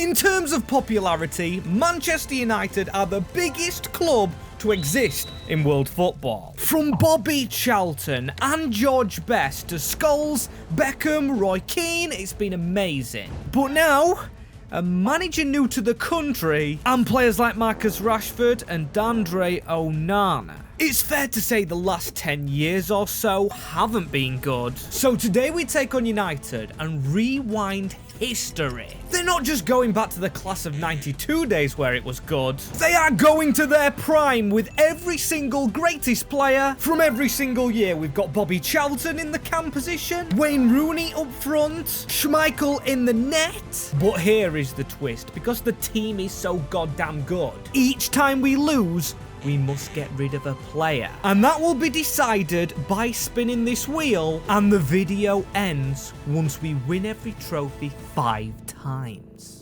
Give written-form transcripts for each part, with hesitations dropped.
In terms of popularity, Manchester United are the biggest club to exist in world football. From Bobby Charlton and George Best to Scholes, Beckham, Roy Keane, it's been amazing. But now, a manager new to the country, and players like Marcus Rashford and Andre Onana, it's fair to say the last 10 years or so haven't been good. So today we take on United and rewind history. They're not just going back to the class of 92 days where it was good. They are going to their prime with every single greatest player from every single year. We've got Bobby Charlton in the cam position, Wayne Rooney up front, Schmeichel in the net. But here is the twist, because the team is so goddamn good, each time we lose, we must get rid of a player. And that will be decided by spinning this wheel, and the video ends once we win every trophy 5 times.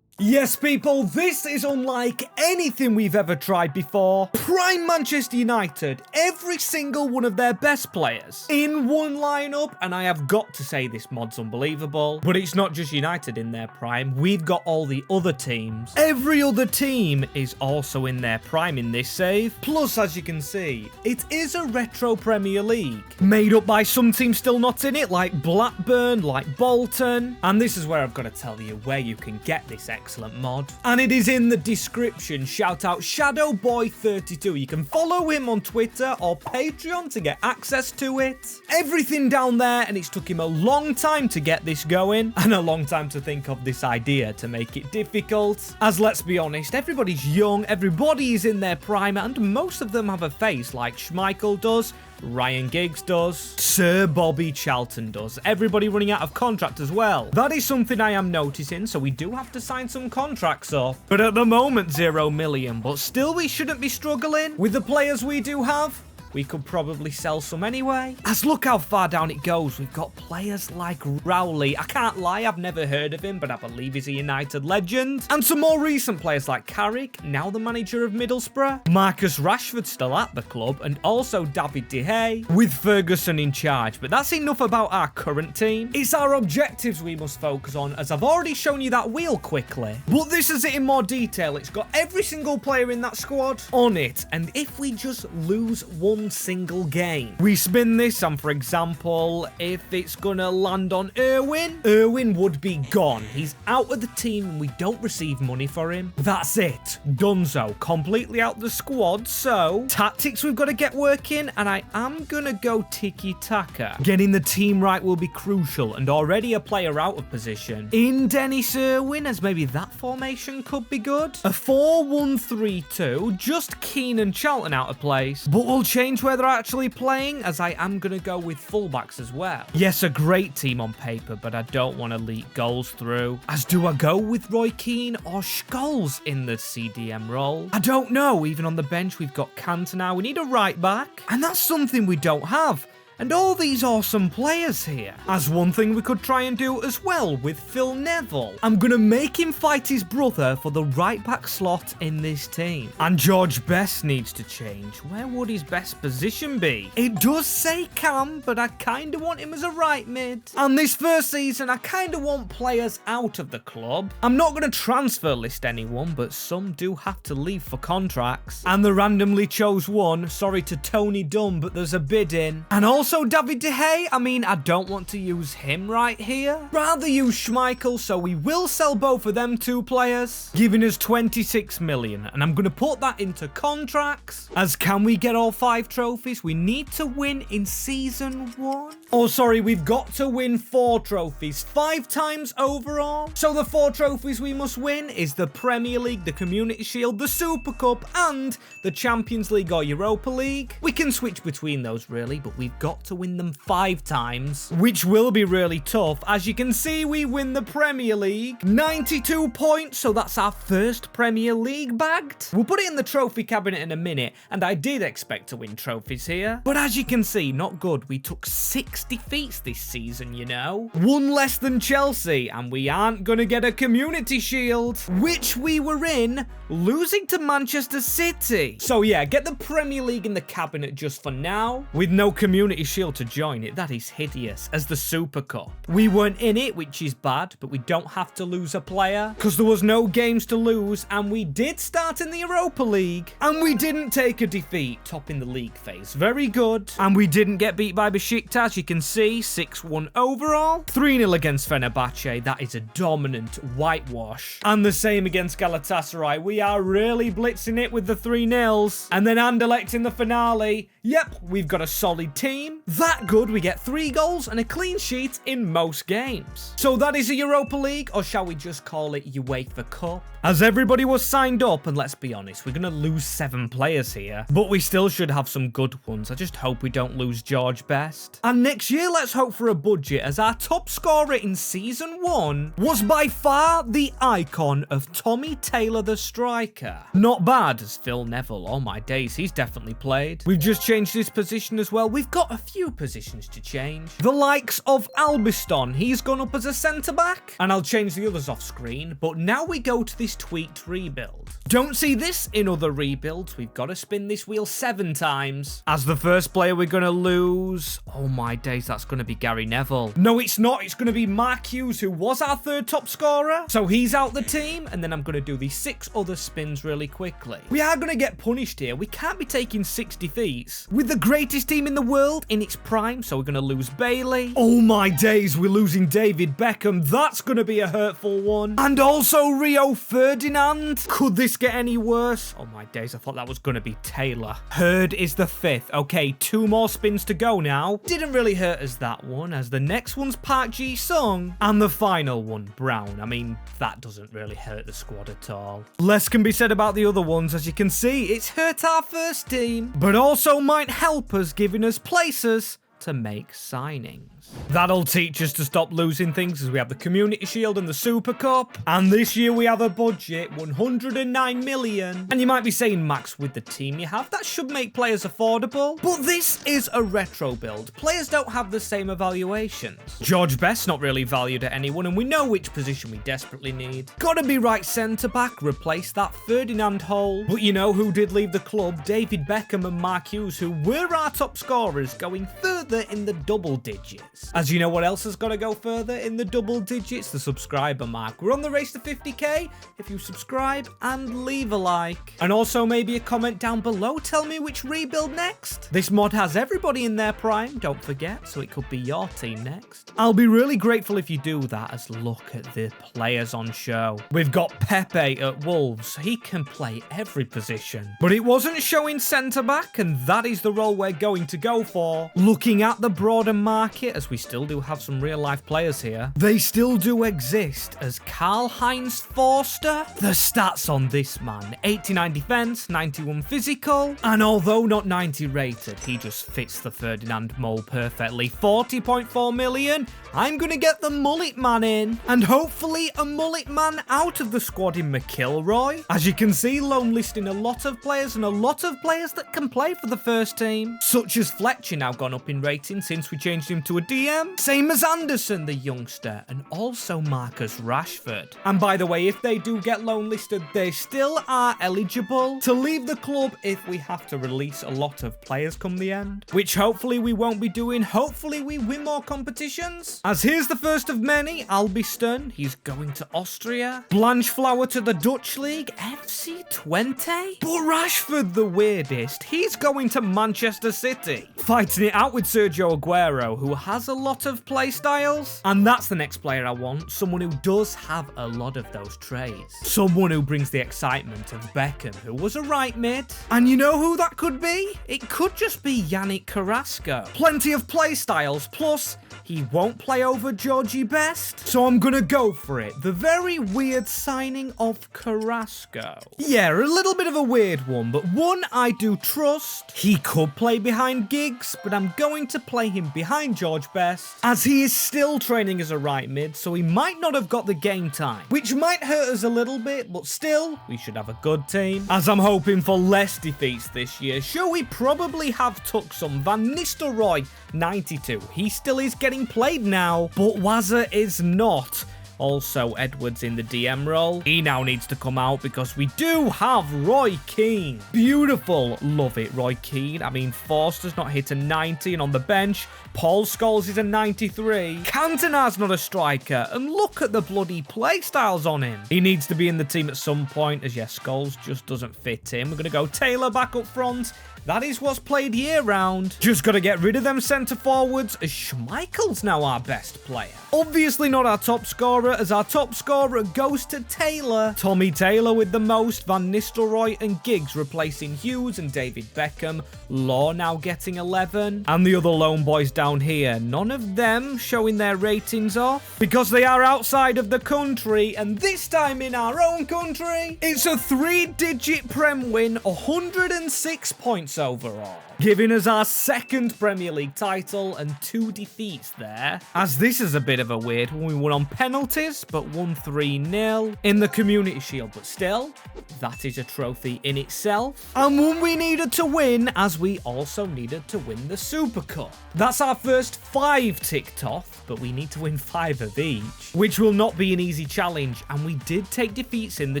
Yes, people, this is unlike anything we've ever tried before. Prime Manchester United, every single one of their best players in one lineup, and I have got to say this mod's unbelievable. But it's not just United in their prime, we've got all the other teams. Every other team is also in their prime in this save. Plus, as you can see, it is a retro Premier League, made up by some teams still not in it, like Blackburn, like Bolton. And this is where I've got to tell you where you can get this excellent mod, and it is in the description. Shout out Shadowboy32. You can follow him on Twitter or Patreon to get access to it. Everything down there, and it's took him a long time to get this going, and a long time to think of this idea to make it difficult. As let's be honest, everybody's young, everybody is in their prime, and most of them have a face like Schmeichel does, Ryan Giggs does, Sir Bobby Charlton does, everybody running out of contract as well. That is something I am noticing, so we do have to sign some contracts up. But at the moment, 0 million, but still we shouldn't be struggling. With the players we do have, we could probably sell some anyway. As look how far down it goes. We've got players like Rowley. I can't lie, I've never heard of him, but I believe he's a United legend. And some more recent players like Carrick, now the manager of Middlesbrough. Marcus Rashford still at the club, and also David De Gea, with Ferguson in charge. But that's enough about our current team. It's our objectives we must focus on, as I've already shown you that wheel quickly. But this is it in more detail. It's got every single player in that squad on it, and if we just lose one single game, we spin this, and for example, if it's gonna land on Irwin would be gone. He's out of the team and we don't receive money for him. That's it. Dunzo. Completely out the squad. So, tactics we've got to get working, and I am gonna go tiki-taka. Getting the team right will be crucial, and already a player out of position in Dennis Irwin, as maybe that formation could be good. A 4-1-3-2, just Keane and Charlton out of place, but we'll change where they're actually playing, as I am going to go with fullbacks as well. Yes, a great team on paper, but I don't want to leak goals through. As do I go with Roy Keane or Scholes in the CDM role? I don't know. Even on the bench, we've got Kante now. We need a right back, and that's something we don't have. And all these awesome players here. As one thing we could try and do as well with Phil Neville. I'm going to make him fight his brother for the right back slot in this team. And George Best needs to change. Where would his best position be? It does say cam, but I kind of want him as a right mid. And this first season, I kind of want players out of the club. I'm not going to transfer list anyone, but some do have to leave for contracts. And they randomly chose one. Sorry to Tony Dunn, but there's a bid in. And also David De Gea, I mean, I don't want to use him right here. Rather use Schmeichel, so we will sell both of them two players, giving us 26 million. And I'm going to put that into contracts. As can we get all 5 trophies? We need to win in season 1. Oh, sorry, we've got to win 4 trophies, 5 times overall. So the 4 trophies we must win is the Premier League, the Community Shield, the Super Cup, and the Champions League or Europa League. We can switch between those really, but we've got to win them 5 times, which will be really tough. As you can see, we win the Premier League, 92 points, so that's our first Premier League bagged. We'll put it in the trophy cabinet in a minute, and I did expect to win trophies here, but as you can see, not good. We took 6 6 defeats this season, you know. 1 less than Chelsea, and we aren't going to get a Community Shield, which we were in, losing to Manchester City. So yeah, get the Premier League in the cabinet just for now, with no Community Shield to join it. That is hideous, as the Super Cup. We weren't in it, which is bad, but we don't have to lose a player, because there was no games to lose, and we did start in the Europa League, and we didn't take a defeat, top in the league phase. Very good. And we didn't get beat by Besiktas, you can see, 6-1 overall. 3-0 against Fenerbahce, that is a dominant whitewash. And the same against Galatasaray. We are really blitzing it with the 3-0s. And then Anderlecht in the finale. Yep, we've got a solid team. That good, we get 3 goals and a clean sheet in most games. So that is a Europa League, or shall we just call it UEFA Cup? As everybody was signed up, and let's be honest, we're going to lose 7 players here, but we still should have some good ones. I just hope we don't lose George Best. And next year, let's hope for a budget, as our top scorer in Season 1 was by far the icon of Tommy Taylor, the striker. Not bad as Phil Neville. Oh my days, he's definitely played. We've just changed his position as well. We've got a few positions to change. The likes of Albiston, he's gone up as a centre-back, and I'll change the others off screen, but now we go to this tweaked rebuild. Don't see this in other rebuilds. We've got to spin this wheel 7 times. As the first player we're going to lose, oh my days, that's going to be Gary Neville. No, it's not. It's going to be Mark Hughes, who was our 3rd top scorer. So he's out the team, and then I'm going to do these 6 other spins really quickly. We are going to get punished here. We can't be taking 6 defeats with the greatest team in the world in its prime, so we're going to lose Bailey. Oh my days, we're losing David Beckham. That's going to be a hurtful one. And also Rio Ferdinand. Could this get any worse? Oh my days, I thought that was going to be Taylor. Hurd is the 5th. Okay, 2 more spins to go now. Didn't really hurt us that one, as the next one's Park Ji-sung, and the final one, Brown. I mean, that doesn't really hurt the squad at all. Less can be said about the other ones. As you can see, it's hurt our first team, but also might help us, giving us places to make signings. That'll teach us to stop losing things, as we have the Community Shield and the Super Cup. And this year we have a budget, 109 million. And you might be saying, Max, with the team you have, that should make players affordable. But this is a retro build. Players don't have the same evaluations. George Best's not really valued at anyone, and we know which position we desperately need. Gotta be right centre-back, replace that Ferdinand hole. But you know who did leave the club? David Beckham and Mark Hughes, who were our top scorers, going further in the double digits. As you know what else has got to go further in the double digits? The subscriber mark. We're on the race to 50k. If you subscribe and leave a like. And also maybe a comment down below. Tell me which rebuild next. This mod has everybody in their prime, don't forget, so it could be your team next. I'll be really grateful if you do that, as look at the players on show. We've got Pepe at Wolves. He can play every position. But it wasn't showing centre-back, and that is the role we're going to go for. Looking at the broader market, as we still do have some real-life players here, they still do exist, as Karl-Heinz Forster. The stats on this man: 89 defense, 91 physical, and although not 90 rated, he just fits the Ferdinand mold perfectly. 40.4 million. I'm gonna get the mullet man in, and hopefully a mullet man out of the squad in McIlroy. As you can see, lone listing a lot of players, and a lot of players that can play for the first team, such as Fletcher, now gone up in rating since we changed him to a DM. Same as Anderson, the youngster, and also Marcus Rashford. And by the way, if they do get lone listed, they still are eligible to leave the club if we have to release a lot of players come the end, which hopefully we won't be doing. Hopefully we win more competitions. As here's the first of many. Albiston, he's going to Austria. Blanchflower to the Dutch League, FC Twente. But Rashford, the weirdest, he's going to Manchester City. Fighting it out with Sergio Aguero, who has a lot of play styles. And that's the next player I want, someone who does have a lot of those traits. Someone who brings the excitement of Beckham, who was a right mid. And you know who that could be? It could just be Yannick Carrasco. Plenty of play styles, plus he won't play over Georgie Best, so I'm gonna go for it. The very weird signing of Carrasco. Yeah, a little bit of a weird one, but one I do trust. He could play behind Giggs, but I'm going to play him behind George George best, as he is still training as a right mid, so he might not have got the game time, which might hurt us a little bit, but still, we should have a good team. As I'm hoping for less defeats this year, sure, we probably have took some. Van Nistelrooy, 92. He still is getting played now, but Wazza is not. Also, Edwards in the DM role. He now needs to come out because we do have Roy Keane. Beautiful. Love it, Roy Keane. I mean, Forster's not hit a 90, and on the bench, Paul Scholes is a 93. Cantona's not a striker, and look at the bloody play styles on him. He needs to be in the team at some point, as yes, Scholes just doesn't fit in. We're going to go Taylor back up front. That is what's played year round. Just got to get rid of them centre forwards, as Schmeichel's now our best player. Obviously not our top scorer, as our top scorer goes to Taylor. Tommy Taylor with the most, Van Nistelrooy and Giggs replacing Hughes and David Beckham. Law now getting 11. And the other lone boys down here, none of them showing their ratings off, because they are outside of the country, and this time in our own country, it's a 3-digit Prem win, 106 points overall, giving us our second Premier League title and 2 defeats there, as this is a bit of a weird one. We won on penalties, but won 3-0 in the Community Shield, but still, that is a trophy in itself, and one we needed to win, as we also needed to win the Super Cup. That's our first 5 ticked off, but we need to win 5 of each, which will not be an easy challenge, and we did take defeats in the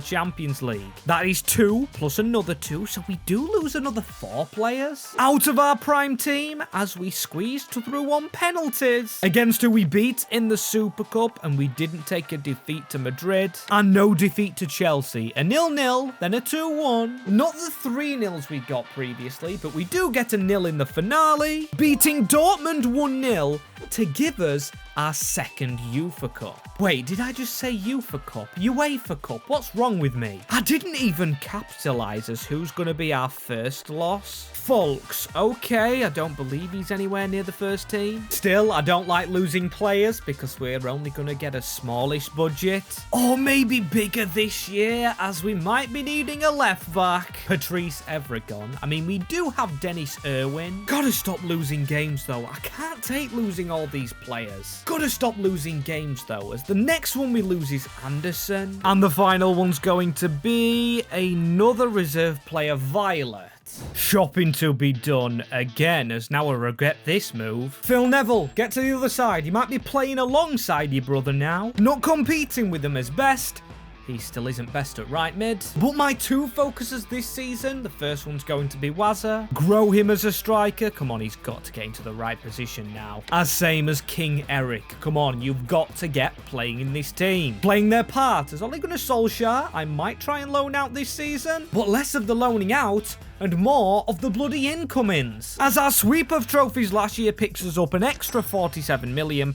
Champions League. That is 2 plus another 2, so we do lose another 4 players out of our prime team, as we squeezed through on penalties against who we beat in the Super Cup, and we didn't take a defeat to Madrid, and no defeat to Chelsea. A 0-0, then a 2-1. Not the 3-0s we got previously, but we do get a 0 in the finale, beating Dortmund 1-0 to give us our second UEFA Cup. Wait, did I just say UEFA Cup? UEFA Cup, what's wrong with me? I didn't even capitalise as who's going to be our first loss. Folks, okay, I don't believe he's anywhere near the first team. Still, I don't like losing players because we're only going to get a smallish budget. Or maybe bigger this year, as we might be needing a left back. Patrice Evragon. I mean, we do have Dennis Irwin. Gotta stop losing games though. I can't take losing all these players. Gotta stop losing games though, as the next one we lose is Anderson. And the final one's going to be another reserve player, Violet. Shopping to be done again, as now I regret this move. Phil Neville, get to the other side. You might be playing alongside your brother now. Not competing with him as best. He still isn't best at right mid. But my 2 focuses this season, the first one's going to be Wazza. Grow him as a striker. Come on, he's got to get into the right position now. As same as King Eric. Come on, you've got to get playing in this team. Playing their part as Ole Gunnar Solskjaer. I might try and loan out this season, but less of the loaning out and more of the bloody incomings, as our sweep of trophies last year picks us up an extra £47 million,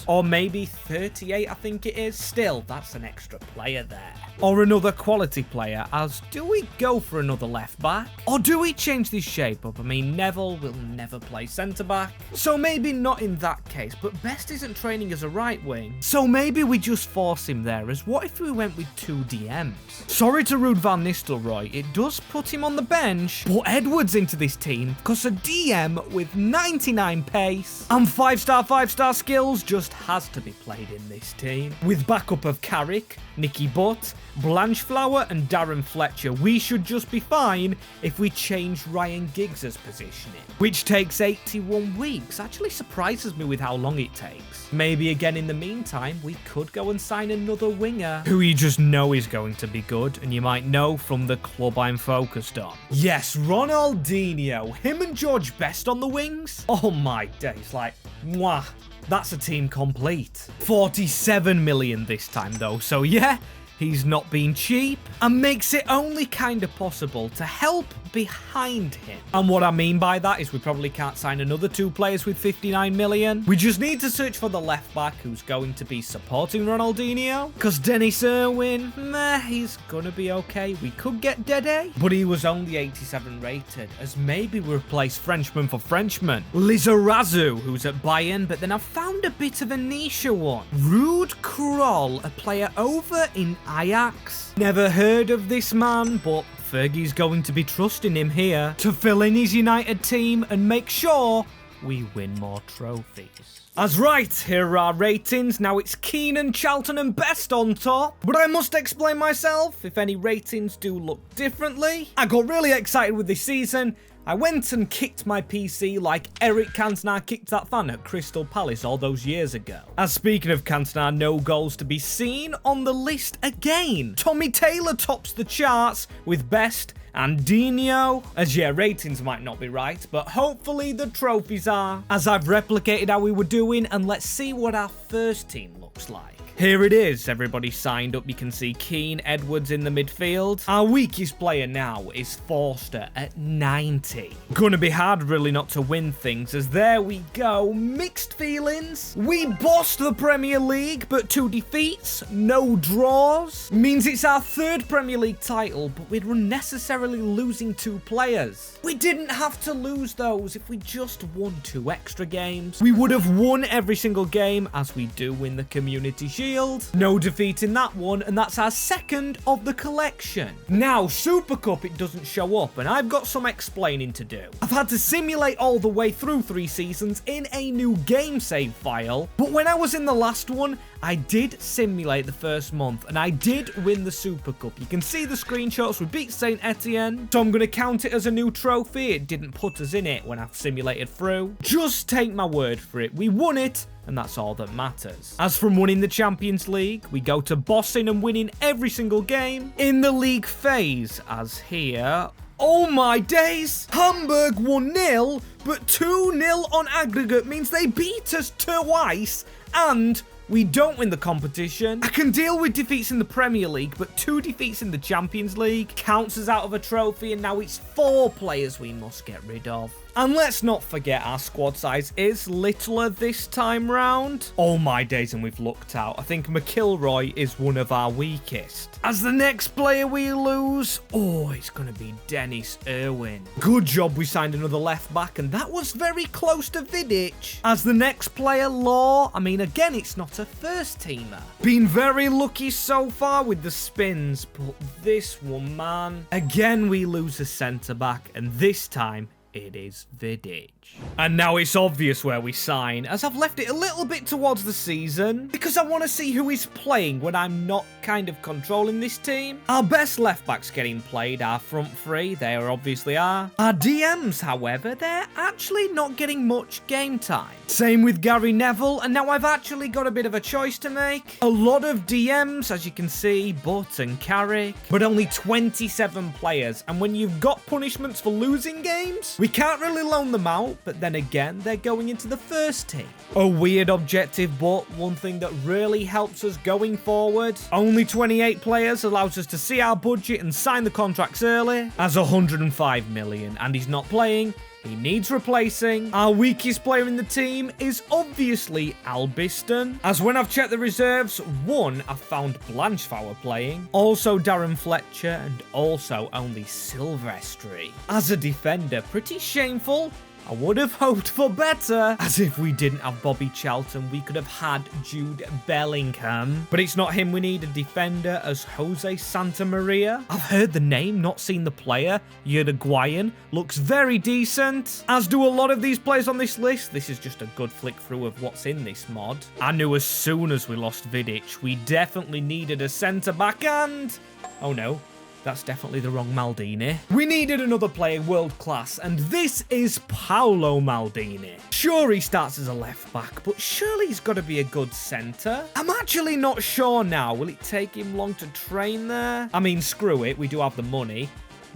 or maybe 38 I think it is. Still, that's an extra player there. Or another quality player, as do we go for another left back? Or do we change this shape up? I mean, Neville will never play centre back, so maybe not in that case, but Best isn't training as a right wing, so maybe we just force him there, as what if we went with 2 DMs? Sorry to rude Van Nistelrooy, it does put him on the bench, but Edwards into this team, because a DM with 99 pace and 5-star skills just has to be played in this team. With backup of Carrick, Nicky Butt, Blanchflower and Darren Fletcher, we should just be fine if we change Ryan Giggs' positioning, which takes 81 weeks. Actually surprises me with how long it takes. Maybe again in the meantime, we could go and sign another winger who you just know is going to be good, and you might know from the club I'm focused on. Yes, Ronaldinho, him and George Best on the wings. Oh my days, like, mwah. That's a team complete. 47 million this time though, so yeah, he's not being cheap, and makes it only kind of possible to help behind him. And what I mean by that is we probably can't sign another 2 players with 59 million. We just need to search for the left back who's going to be supporting Ronaldinho, because Dennis Irwin, meh, he's gonna be okay. We could get Dede, but he was only 87 rated, as maybe we replace Frenchman for Frenchman. Lizarazu, who's at Bayern, but then I've found a bit of a niche one. Ruud Krol, a player over in Ajax. Never heard of this man, but Fergie's going to be trusting him here to fill in his United team and make sure we win more trophies. As right, here are our ratings. Now it's Keane, Charlton and Best on top. But I must explain myself if any ratings do look differently. I got really excited with this season. I went and kicked my PC like Eric Cantona kicked that fan at Crystal Palace all those years ago. As speaking of Cantona, no goals to be seen on the list again. Tommy Taylor tops the charts with Best and Dino. As yeah, ratings might not be right, but hopefully the trophies are. As I've replicated how we were doing, and let's see what our first team looks like. Here it is, everybody signed up. You can see Keane, Edwards in the midfield. Our weakest player now is Forster at 90. Gonna be hard really not to win things, as there we go, mixed feelings. We bossed the Premier League, but 2 defeats, no draws. Means it's our 3rd Premier League title, but we're unnecessarily losing 2 players. We didn't have to lose those if we just won 2 extra games. We would have won every single game, as we do win the Community Shield. No defeat in that one, and that's our 2nd of the collection. Now, Super Cup, it doesn't show up, and I've got some explaining to do. I've had to simulate all the way through 3 seasons in a new game save file, but when I was in the last one, I did simulate the first month, and I did win the Super Cup. You can see the screenshots. We beat St. Etienne, so I'm going to count it as a new trophy. It didn't put us in it when I've simulated through. Just take my word for it. We won it, and that's all that matters. As from winning the Champions League, we go to bossing and winning every single game in the league phase, as here... Oh my days! Hamburg 1-0, but 2-0 on aggregate means they beat us twice, and we don't win the competition. I can deal with defeats in the Premier League, but 2 defeats in the Champions League counts us out of a trophy, and now it's 4 players we must get rid of. And let's not forget our squad size is littler this time round. Oh my days, and we've looked out. I think McIlroy is one of our weakest. As the next player we lose, oh, it's going to be Dennis Irwin. Good job we signed another left back, and that was very close to Vidic. As the next player, Law, I mean, again, it's not a first teamer. Been very lucky so far with the spins, but this one, man. Again, we lose a centre back, and this time, it is Vidic. And now it's obvious where we sign, as I've left it a little bit towards the season, because I want to see who is playing when I'm not kind of controlling this team. Our best left-backs getting played, our front 3, they obviously are. Our DMs, however, they're actually not getting much game time. Same with Gary Neville, and now I've actually got a bit of a choice to make. A lot of DMs, as you can see, Butt and Carrick, but only 27 players, and when you've got punishments for losing games, we can't really loan them out, but then again, they're going into the first team. A weird objective, but one thing that really helps us going forward. Only 28 players allows us to see our budget and sign the contracts early, as 105 million, and he's not playing. He needs replacing. Our weakest player in the team is obviously Albiston, as when I've checked the reserves, 1, I've found Blanchflower playing, also Darren Fletcher, and also only Silvestri. As a defender, pretty shameful. I would have hoped for better, as if we didn't have Bobby Charlton, we could have had Jude Bellingham. But it's not him we need, a defender as Jose Santa Maria. I've heard the name, not seen the player. Uruguayan, looks very decent, as do a lot of these players on this list. This is just a good flick through of what's in this mod. I knew as soon as we lost Vidic, we definitely needed a centre-back and... oh no. That's definitely the wrong Maldini. We needed another player world class, and this is Paolo Maldini. Sure, he starts as a left back, but surely he's got to be a good centre. I'm actually not sure now. Will it take him long to train there? I mean, screw it. We do have the money.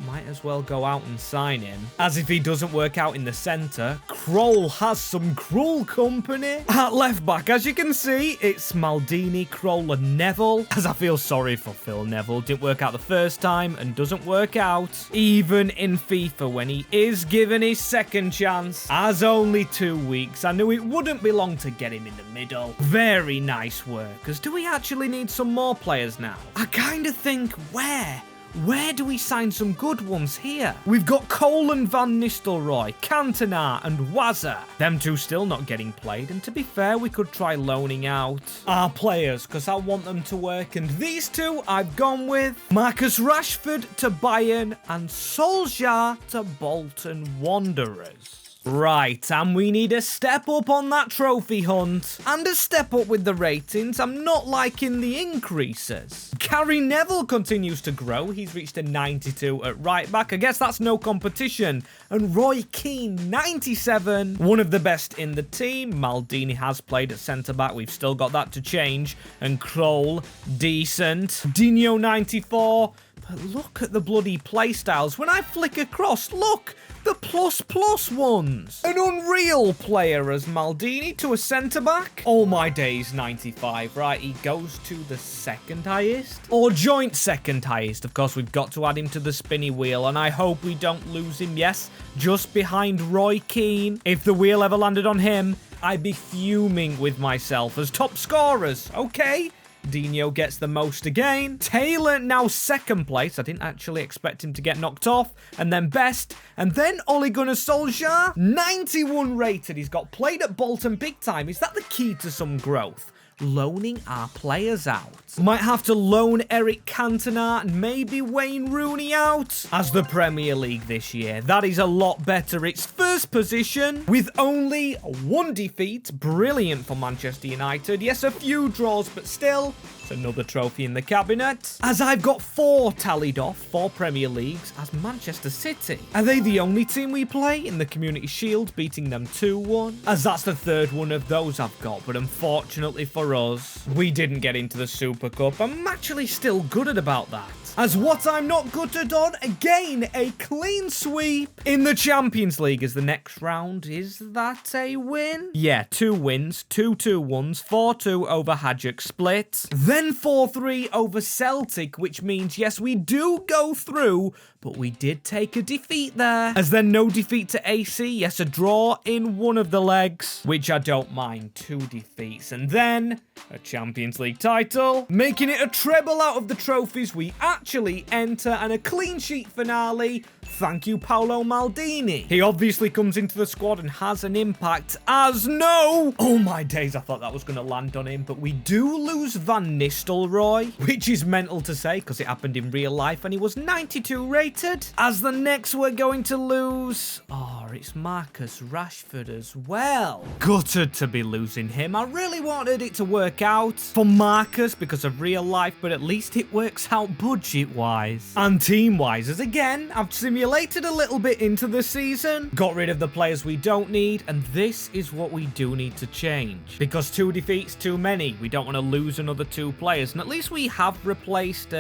Might as well go out and sign him. As if he doesn't work out in the centre, Kroll has some cruel company. At left back, as you can see, it's Maldini, Kroll and Neville. As I feel sorry for Phil Neville. Didn't work out the first time and doesn't work out even in FIFA when he is given his second chance. As only 2 weeks, I knew it wouldn't be long to get him in the middle. Very nice work. Because do we actually need some more players now? I kind of think where? Where do we sign some good ones here? We've got Cole and Van Nistelrooy, Cantona and Wazza. Them two still not getting played, and to be fair, we could try loaning out our players, because I want them to work, and these two I've gone with Marcus Rashford to Bayern and Solskjaer to Bolton Wanderers. Right, and we need a step up on that trophy hunt. And a step up with the ratings. I'm not liking the increases. Gary Neville continues to grow. He's reached a 92 at right back. I guess that's no competition. And Roy Keane, 97. One of the best in the team. Maldini has played at centre-back. We've still got that to change. And Kroll, decent. Dino, 94. But look at the bloody playstyles. When I flick across, look, the plus ones. An unreal player as Maldini to a centre-back. Oh my days, 95. Right, he goes to the second highest. Or joint second highest. Of course, we've got to add him to the spinny wheel. And I hope we don't lose him. Yes, just behind Roy Keane. If the wheel ever landed on him, I'd be fuming with myself as top scorers. Okay. Dino gets the most again. Taylor now second place. I didn't actually expect him to get knocked off. And then best. And then Ole Gunnar Solskjaer, 91 rated. He's got played at Bolton big time. Is that the key to some growth? Loaning our players out. Might have to loan Eric Cantona and maybe Wayne Rooney out as the Premier League this year. That is a lot better. It's first position with only one defeat. Brilliant for Manchester United. Yes, a few draws, but still, it's another trophy in the cabinet. As I've got 4 tallied off, 4 Premier Leagues as Manchester City. Are they the only team we play in the Community Shield, beating them 2-1? As that's the third one of those I've got, but unfortunately for us, we didn't get into the Super Cup. I'm actually still gutted about that. As what I'm not gutted on, again, a clean sweep in the Champions League as the next round. Is that a win? Yeah, 2 wins, 2 2-1s, 4-2 over Hajduk Split, then 4-3 over Celtic, which means, yes, we do go through, but we did take a defeat there. As then no defeat to AC, yes, a draw in one of the legs, which I don't mind, 2 defeats, and then a Champions League title, making it a treble out of the trophies we actually enter, and a clean sheet finale. Thank you, Paolo Maldini. He obviously comes into the squad and has an impact as no. Oh my days, I thought that was going to land on him, but we do lose Van Nistelrooy, which is mental to say because it happened in real life and he was 92 rated. As the next we're going to lose, oh, it's Marcus Rashford as well. Gutted to be losing him. I really wanted it to work out for Marcus because of real life, but at least it works out budget-wise and team-wise. As again, I've simulated a little bit into the season, got rid of the players we don't need, and this is what we do need to change. Because 2 defeats too many. We don't want to lose another 2 players, and at least we have replaced,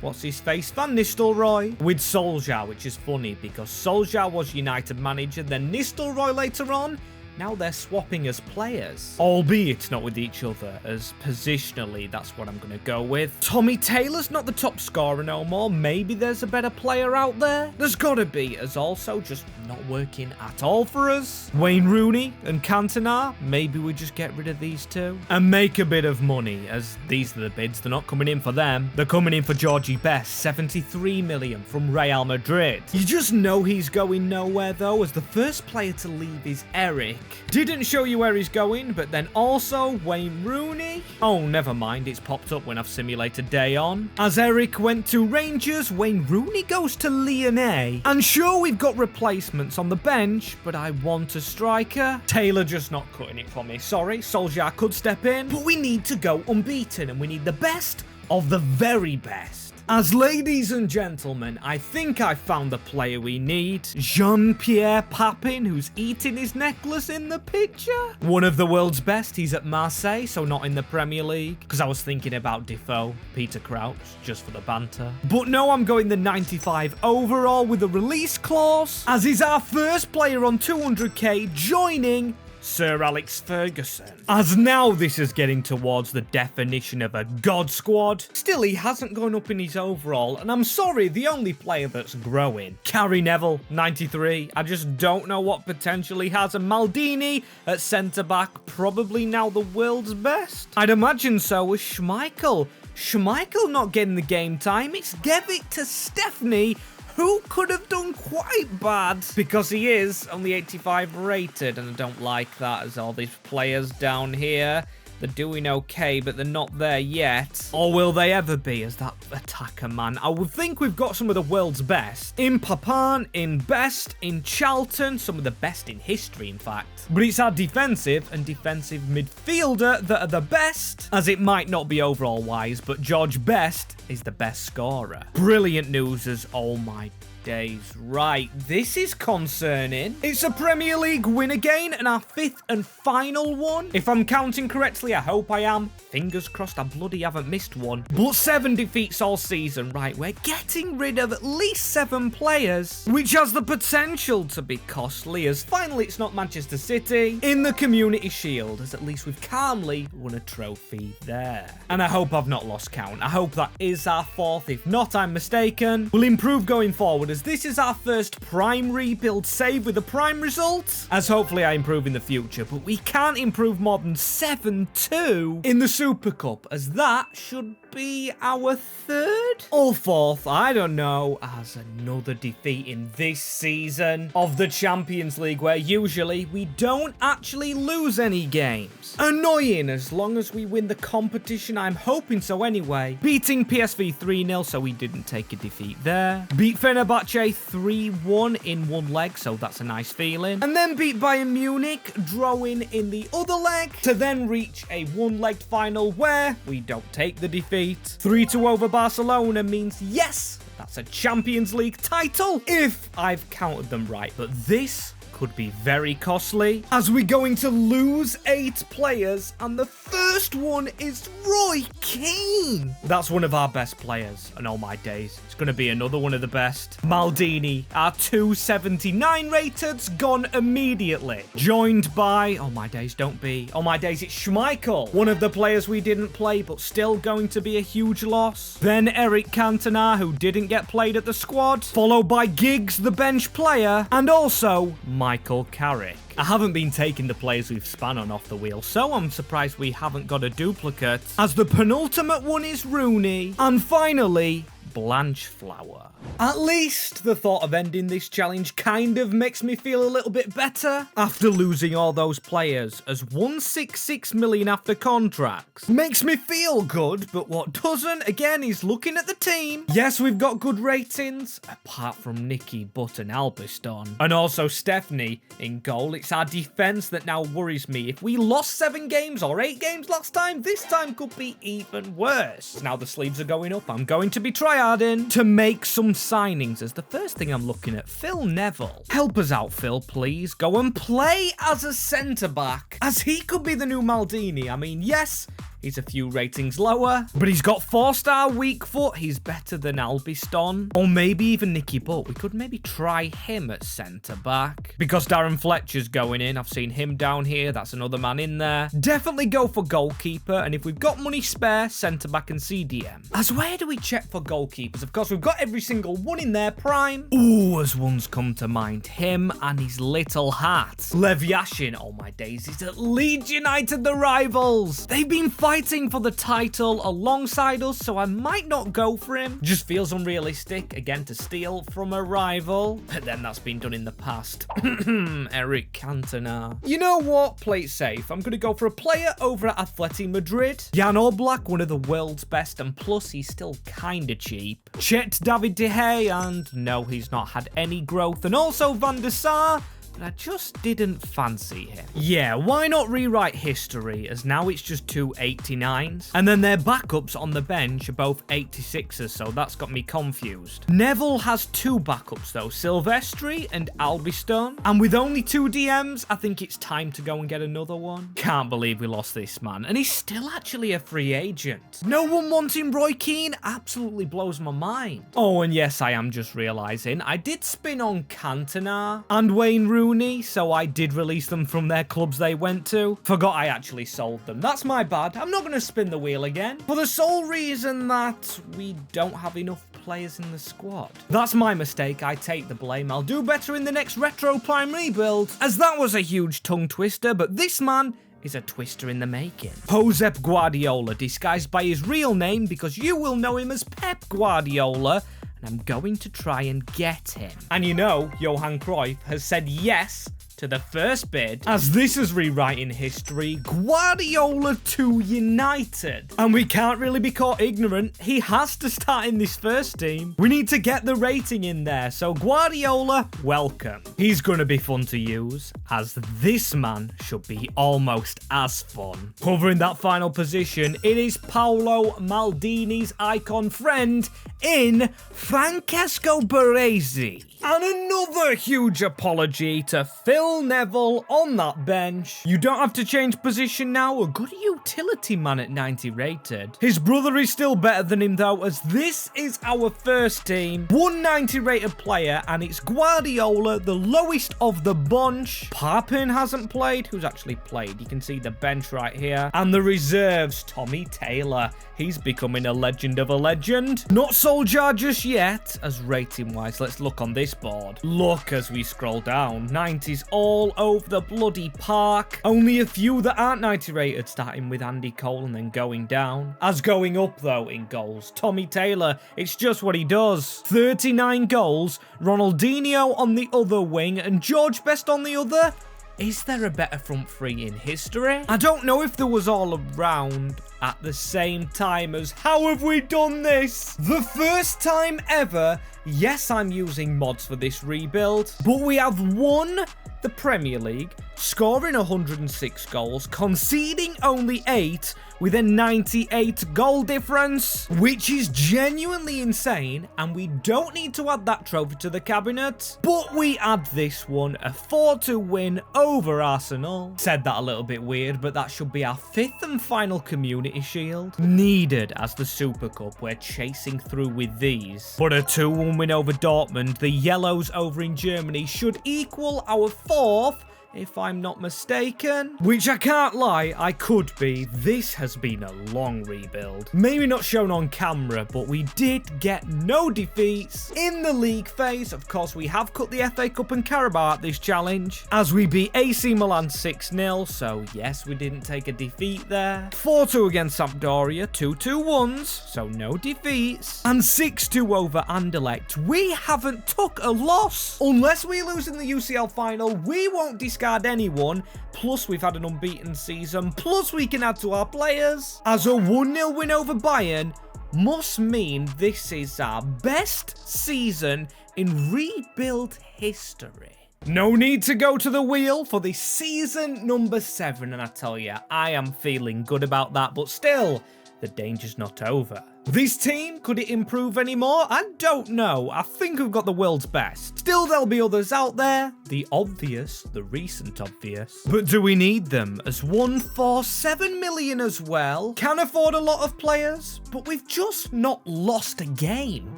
what's his face? Van Nistelrooy with Solskjaer, which is funny because Solskjaer was United manager, then Nistelrooy later on. Now they're swapping as players, albeit not with each other, as positionally, that's what I'm going to go with. Tommy Taylor's not the top scorer no more. Maybe there's a better player out there. There's got to be, as also just not working at all for us. Wayne Rooney and Cantona, maybe we just get rid of these 2 and make a bit of money, as these are the bids. They're not coming in for them. They're coming in for Georgie Best, 73 million from Real Madrid. You just know he's going nowhere though, as the first player to leave is Eric. Didn't show you where he's going, but then also Wayne Rooney. Oh, never mind, it's popped up when I've simulated day on. As Eric went to Rangers, Wayne Rooney goes to Lyonnais. And sure, we've got replacements on the bench, but I want a striker. Taylor just not cutting it for me. Sorry, Solskjaer could step in, but we need to go unbeaten, and we need the best of the very best. As ladies and gentlemen, I think I found the player we need. Jean-Pierre Papin, who's eating his necklace in the picture. One of the world's best. He's at Marseille, so not in the Premier League. Because I was thinking about Defoe, Peter Crouch, just for the banter. But no, I'm going the 95 overall with a release clause, as he's our first player on 200k joining Sir Alex Ferguson. As now this is getting towards the definition of a god squad. Still, he hasn't gone up in his overall, and I'm sorry, the only player that's growing. Gary Neville, 93. I just don't know what potential he has. And Maldini at centre-back, probably now the world's best. I'd imagine so with Schmeichel. Schmeichel not getting the game time. It's give it to Stephanie, who could have done quite bad because he is only 85 rated, and I don't like that as all these players down here. They're doing okay, but they're not there yet. Or will they ever be as that attacker, man? I would think we've got some of the world's best. In Papan, in Best, in Charlton, some of the best in history, in fact. But it's our defensive and defensive midfielder that are the best, as it might not be overall wise, but George Best is the best scorer. Brilliant news as, oh my days. Right, this is concerning. It's a Premier League win again, and our 5th and final one. If I'm counting correctly, I hope I am. Fingers crossed I bloody haven't missed one. But 7 defeats all season. Right, we're getting rid of at least 7 players, which has the potential to be costly, as finally it's not Manchester City in the Community Shield, as at least we've calmly won a trophy there. And I hope I've not lost count. I hope that is our 4th. If not, I'm mistaken. We'll improve going forward, as this is our first prime rebuild save with a prime result, as hopefully I improve in the future, but we can't improve more than 7-2 in the Super Cup, as that should be our 3rd or 4th, I don't know, as another defeat in this season of the Champions League, where usually we don't actually lose any games. Annoying, as long as we win the competition, I'm hoping so anyway. Beating PSV 3-0, so we didn't take a defeat there. Beat Fenerbahce 3-1 in one leg, so that's a nice feeling. And then beat Bayern Munich, drawing in the other leg, to then reach a one-legged final where we don't take the defeat. 3-2 over Barcelona means yes, that's a Champions League title, if I've counted them right. But this could be very costly, as we're going to lose 8 players, and the first one is Roy Keane. That's one of our best players, and oh my days, it's going to be another one of the best. Maldini, our 279 rated's gone immediately. Joined by, oh my days, don't be, oh my days, it's Schmeichel, one of the players we didn't play, but still going to be a huge loss. Then Eric Cantona, who didn't get played at the squad, followed by Giggs, the bench player, and also Michael Carrick. I haven't been taking the players we've spun on off the wheel, so I'm surprised we haven't got a duplicate, as the penultimate one is Rooney, and finally, Blanchflower. At least the thought of ending this challenge kind of makes me feel a little bit better after losing all those players, as 166 million after contracts makes me feel good, but what doesn't, again, is looking at the team. Yes, we've got good ratings, apart from Nicky Butt and Albiston, and also Stephanie in goal. It's our defense that now worries me. If we lost 7 games or 8 games last time, this time could be even worse. Now the sleeves are going up. I'm going to be tryharding to make some signings, as the first thing I'm looking at, Phil Neville. Help us out, Phil, please. Go and play as a centre-back, as he could be the new Maldini. I mean, yes, he's a few ratings lower, but he's got 4-star weak foot. He's better than Albiston, or maybe even Nicky Butt. We could maybe try him at centre-back, because Darren Fletcher's going in. I've seen him down here. That's another man in there. Definitely go for goalkeeper, and if we've got money spare, centre-back and CDM. As where do we check for goalkeepers? Of course, we've got every single one in their prime. Ooh, as one's come to mind, him and his little hat. Lev Yashin, oh my days, he's at Leeds United, the rivals. They've been fighting for the title alongside us, so I might not go for him. Just feels unrealistic, again, to steal from a rival. But then that's been done in the past. Eric Cantona. You know what? Play it safe. I'm going to go for a player over at Atleti Madrid. Jan Oblak, one of the world's best, and plus he's still kind of cheap. Chet David De Gea, and no, he's not had any growth. And also Van der Sar, but I just didn't fancy him. Yeah, why not rewrite history, as now it's just 2 89s, and then their backups on the bench are both 86s, so that's got me confused. Neville has 2 backups though, Silvestri and Albiston, and with only 2 DMs, I think it's time to go and get another one. Can't believe we lost this man, and he's still actually a free agent. No one wanting Roy Keane absolutely blows my mind. Oh, and yes, I am just realising, I did spin on Cantona and Wayne Rooney, so I did release them from their clubs they went to. Forgot I actually sold them. That's my bad. I'm not going to spin the wheel again, for the sole reason that we don't have enough players in the squad. That's my mistake. I take the blame. I'll do better in the next Retro Prime rebuild, as that was a huge tongue twister, but this man is a twister in the making. Josep Guardiola, disguised by his real name, because you will know him as Pep Guardiola, and I'm going to try and get him. And you know, Johan Cruyff has said yes to the first bid, as this is rewriting history, Guardiola to United. And we can't really be caught ignorant. He has to start in this first team. We need to get the rating in there. So Guardiola, welcome. He's going to be fun to use, as this man should be almost as fun. Covering that final position, it is Paolo Maldini's icon friend in Francesco Baresi. And another huge apology to Phil Neville on that bench. You don't have to change position now. A good utility man at 90 rated. His brother is still better than him though, as this is our first team. 190 rated player, and it's Guardiola, the lowest of the bunch. Papin hasn't played. Who's actually played? You can see the bench right here. And the reserves, Tommy Taylor. He's becoming a legend of a legend. Not Solskjaer just yet, as rating-wise. Let's look on this board. Look as we scroll down. 90s all over the bloody park. Only a few that aren't 90 rated, starting with Andy Cole and then going down. As going up, though, in goals, Tommy Taylor. It's just what he does. 39 goals. Ronaldinho on the other wing and George Best on the other. Is there a better front three in history? I don't know if there was all around at the same time as how have we done this? The first time ever. Yes, I'm using mods for this rebuild, but we have won the Premier League, scoring 106 goals, conceding only 8 with a 98 goal difference, which is genuinely insane, and we don't need to add that trophy to the cabinet, but we add this one, a 4-2 win over Arsenal. Said that a little bit weird, but that should be our 5th and final Community Shield. Needed as the Super Cup, we're chasing through with these. But a 2-1 win over Dortmund, the Yellows over in Germany, should equal our 4th, if I'm not mistaken. Which I can't lie, I could be. This has been a long rebuild. Maybe not shown on camera, but we did get no defeats in the league phase. Of course, we have cut the FA Cup and Carabao at this challenge, as we beat AC Milan 6-0, so yes, we didn't take a defeat there. 4-2 against Sampdoria, 2-2-1s, so no defeats. And 6-2 over Anderlecht. We haven't took a loss. Unless we lose in the UCL final, we won't discard anyone. Plus, we've had an unbeaten season. Plus, we can add to our players. As a 1-0 win over Bayern must mean this is our best season in rebuild history. No need to go to the wheel for this season number 7, and I tell you, I am feeling good about that, but still, the danger's not over. This team, could it improve any more? I don't know. I think we've got the world's best. Still, there'll be others out there. The obvious, the recent obvious. But do we need them? As 147 million as well. Can afford a lot of players, but we've just not lost a game.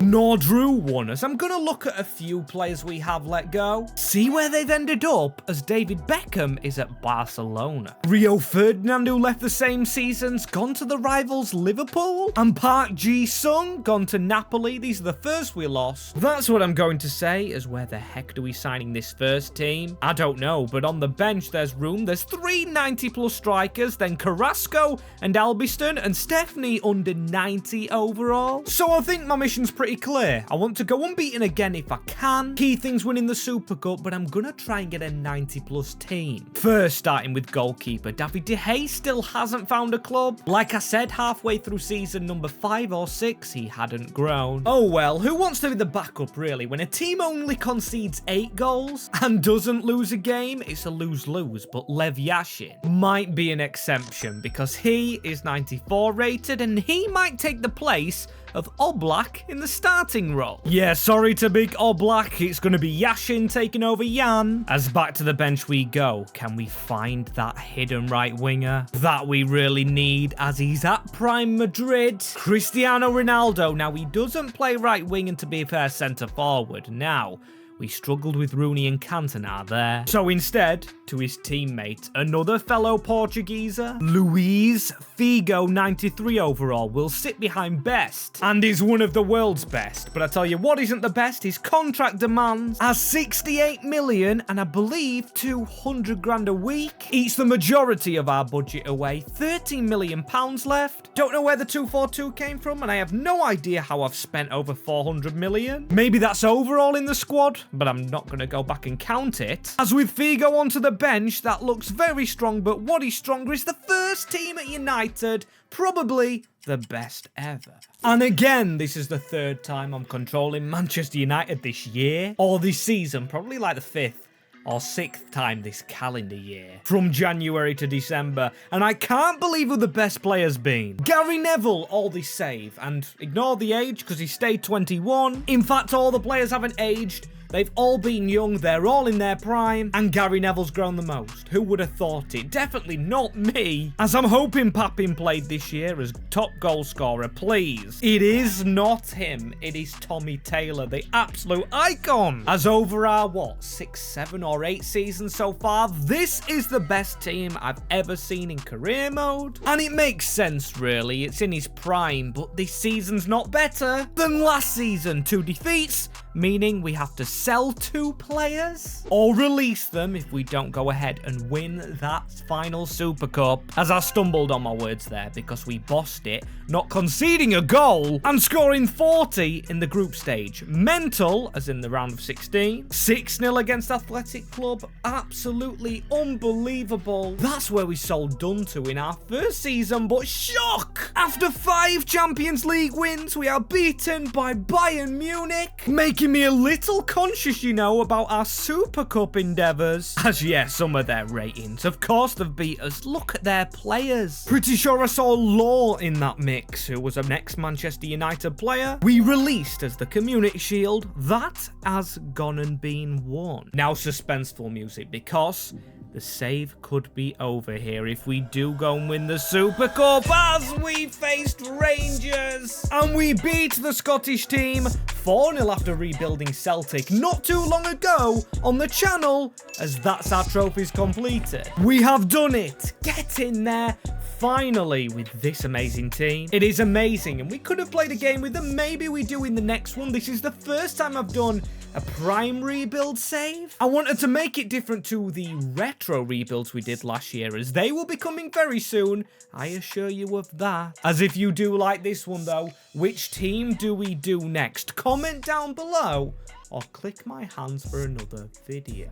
Nor drew one, as I'm going to look at a few players we have let go. See where they've ended up, as David Beckham is at Barcelona. Rio Ferdinand, who left the same season's gone to the rivals Liverpool. And Park Ji-sung gone to Napoli. These are the first we lost. That's what I'm going to say, as where the heck do we signing this first team? I don't know, but on the bench there's room. There's 3 90+ strikers, then Carrasco and Albiston, and Stephanie under 90 overall. So I think my mission's pretty clear. I want to go unbeaten again if I can. Key things winning the Super Cup, but I'm gonna try and get a 90+ team. First, starting with goalkeeper. David De Gea still hasn't found a club. Like I said, halfway through season number 5 or 6, he hadn't grown. Oh well, who wants to be the backup really? When a team only concedes 8 goals and doesn't lose a game, it's a lose-lose, but Lev Yashin might be an exception because he is 94 rated and he might take the place of Oblak in the starting role. Yeah, sorry to big Oblak, it's going to be Yashin taking over Jan. As back to the bench we go, can we find that hidden right winger that we really need, as he's at prime Madrid? Cristiano Ronaldo. Now, he doesn't play right wing and, to be fair, centre forward. Now, we struggled with Rooney and Cantona there. So instead, to his teammate, another fellow Portugueser, Luis Figo, 93 overall, will sit behind Best and is one of the world's best. But I tell you what isn't the best, his contract demands as 68 million and I believe 200 grand a week. Eats the majority of our budget away, 13 million pounds left. Don't know where the 242 came from, and I have no idea how I've spent over 400 million. Maybe that's overall in the squad. but I'm not going to go back and count it. As with Figo onto the bench, that looks very strong, but what is stronger is the first team at United, probably the best ever. And again, this is the third time I'm controlling Manchester United this year, or this season, probably like the fifth or sixth time this calendar year, from January to December, and I can't believe who the best player's been. Gary Neville, all this save, and ignore the age because he stayed 21. In fact, all the players haven't aged. They've all been young, they're all in their prime, and Gary Neville's grown the most. Who would have thought it? Definitely not me, as I'm hoping Papin played this year as top goal scorer, please. It is not him, it is Tommy Taylor, the absolute icon. As over our, 6, 7 or 8 seasons so far, this is the best team I've ever seen in career mode. And it makes sense, really, it's in his prime, but this season's not better than last season. 2 defeats, meaning we have to sell 2 players or release them if we don't go ahead and win that final Super Cup. As I stumbled on my words there because we bossed it, not conceding a goal and scoring 40 in the group stage. Mental, as in the round of 16. 6-0 against Athletic Club. Absolutely unbelievable. That's where we sold done to in our first season, but shock! After 5 Champions League wins, we are beaten by Bayern Munich, making me a little conscious, you know, about our Super Cup endeavours. As yeah, some of their ratings, of course they've beat us. Look at their players. Pretty sure I saw Law in that mix, who was an ex-Manchester United player we released as the Community Shield. That has gone and been won. Now suspenseful music, because the save could be over here if we do go and win the Super Cup, as we faced Rangers. And we beat the Scottish team 4-0 after rebuilding Celtic not too long ago on the channel, as that's our trophies completed. We have done it. Get in there. Finally, with this amazing team. It is amazing, and we could have played a game with them. Maybe we do in the next one. This is the first time I've done a prime rebuild save. I wanted to make it different to the retro rebuilds we did last year, as they will be coming very soon. I assure you of that. As if you do like this one though, which team do we do next? Comment down below or click my hands for another video.